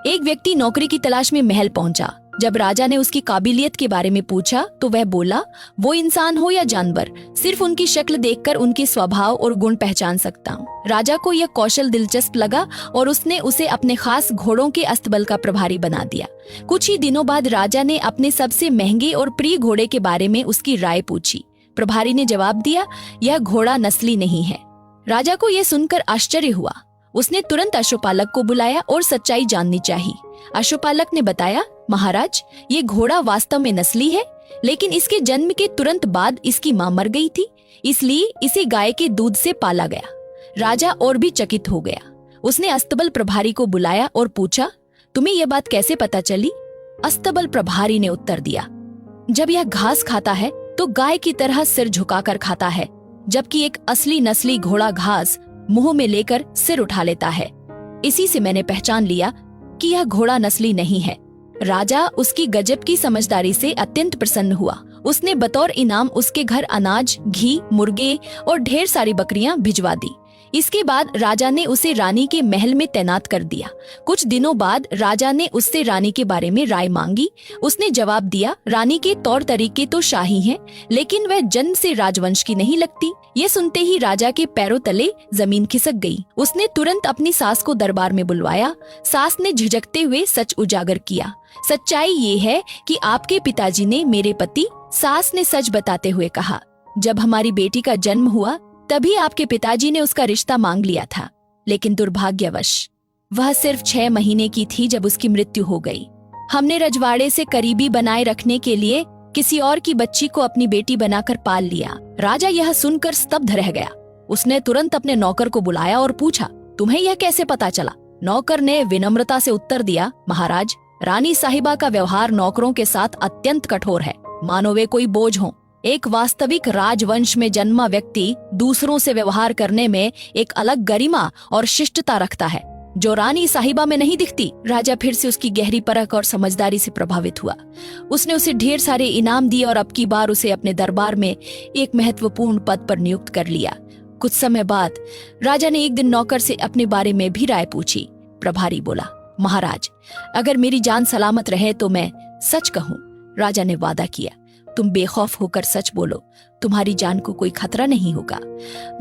एक व्यक्ति नौकरी की तलाश में महल पहुंचा। जब राजा ने उसकी काबिलियत के बारे में पूछा तो वह बोला, वो इंसान हो या जानवर, सिर्फ उनकी शक्ल देखकर उनके स्वभाव और गुण पहचान सकता हूँ। राजा को यह कौशल दिलचस्प लगा और उसने उसे अपने खास घोड़ों के अस्तबल का प्रभारी बना दिया। कुछ ही दिनों बाद राजा ने अपने सबसे महंगे और प्रिय घोड़े के बारे में उसकी राय पूछी। प्रभारी ने जवाब दिया, यह घोड़ा नस्ली नहीं है। राजा को यह सुनकर आश्चर्य हुआ। उसने तुरंत अश्वपालक को बुलाया और सच्चाई जाननी चाहिए। अश्वपालक ने बताया, महाराज, ये घोड़ा वास्तव में नस्ली है, लेकिन इसके जन्म के तुरंत बाद इसकी मां मर गई थी, इसलिए इसे गाय के दूध से पाला गया। राजा और भी चकित हो गया। उसने अस्तबल प्रभारी को बुलाया और पूछा, तुम्हें यह बात कैसे पता चली? अस्तबल प्रभारी ने उत्तर दिया, जब यह घास खाता है तो गाय की तरह सिर झुकाकर खाता है, जबकि एक असली नस्ली घोड़ा घास मुंह में लेकर सिर उठा लेता है। इसी से मैंने पहचान लिया कि यह घोड़ा नस्ली नहीं है। राजा उसकी गजब की समझदारी से अत्यंत प्रसन्न हुआ। उसने बतौर इनाम उसके घर अनाज, घी, मुर्गे और ढेर सारी बकरियां भिजवा दी। इसके बाद राजा ने उसे रानी के महल में तैनात कर दिया। कुछ दिनों बाद राजा ने उससे रानी के बारे में राय मांगी। उसने जवाब दिया, रानी के तौर तरीके तो शाही हैं, लेकिन वह जन्म से राजवंश की नहीं लगती। ये सुनते ही राजा के पैरों तले जमीन खिसक गई। उसने तुरंत अपनी सास को दरबार में बुलवाया। सास ने झिझकते हुए सच उजागर किया। सच्चाई ये है कि आपके पिताजी ने मेरे पति, सास ने सच बताते हुए कहा, जब हमारी बेटी का जन्म हुआ तभी आपके पिताजी ने उसका रिश्ता मांग लिया था, लेकिन दुर्भाग्यवश वह सिर्फ 6 महीने की थी जब उसकी मृत्यु हो गई। हमने रजवाड़े से करीबी बनाए रखने के लिए किसी और की बच्ची को अपनी बेटी बनाकर पाल लिया। राजा यह सुनकर स्तब्ध रह गया। उसने तुरंत अपने नौकर को बुलाया और पूछा, तुम्हें यह कैसे पता चला? नौकर ने विनम्रता से उत्तर दिया, महाराज, रानी साहिबा का व्यवहार नौकरों के साथ अत्यंत कठोर है, मानो वे कोई बोझ हों। एक वास्तविक राजवंश में जन्मा व्यक्ति दूसरों से व्यवहार करने में एक अलग गरिमा और शिष्टता रखता है, जो रानी साहिबा में नहीं दिखती। राजा फिर से उसकी गहरी परख और समझदारी से प्रभावित हुआ। उसने उसे ढेर सारे इनाम दिए और अब की बार उसे अपने दरबार में एक महत्वपूर्ण पद पर नियुक्त कर लिया। कुछ समय बाद राजा ने एक दिन नौकर से अपने बारे में भी राय पूछी। प्रभारी बोला, महाराज, अगर मेरी जान सलामत रहे तो मैं सच कहूँ। राजा ने वादा किया, तुम बेखौफ होकर सच बोलो, तुम्हारी जान को कोई खतरा नहीं होगा।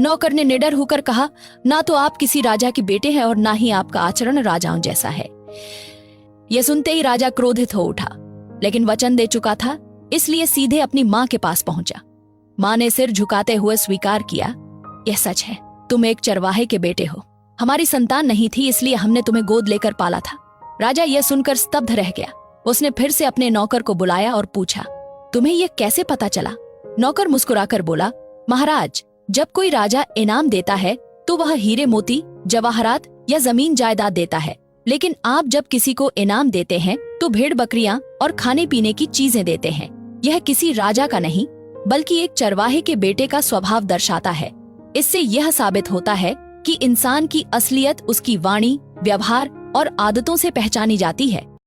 नौकर ने निडर होकर कहा, ना तो आप किसी राजा के बेटे हैं और ना ही आपका आचरण राजाओं जैसा है। यह सुनते ही राजा क्रोधित हो उठा, लेकिन वचन दे चुका था, इसलिए सीधे अपनी माँ के पास पहुंचा। माँ ने सिर झुकाते हुए स्वीकार किया, यह सच है, तुम एक चरवाहे के बेटे हो। हमारी संतान नहीं थी, इसलिए हमने तुम्हें गोद लेकर पाला था। राजा यह सुनकर स्तब्ध रह गया। उसने फिर से अपने नौकर को बुलाया और पूछा, तुम्हें यह कैसे पता चला? नौकर मुस्कुराकर बोला, महाराज, जब कोई राजा इनाम देता है तो वह हीरे मोती, जवाहरात या जमीन जायदाद देता है, लेकिन आप जब किसी को इनाम देते हैं तो भेड़ बकरियां और खाने पीने की चीजें देते हैं। यह किसी राजा का नहीं, बल्कि एक चरवाहे के बेटे का स्वभाव दर्शाता है। इससे यह साबित होता है कि इंसान की असलियत उसकी वाणी, व्यवहार और आदतों से पहचानी जाती है।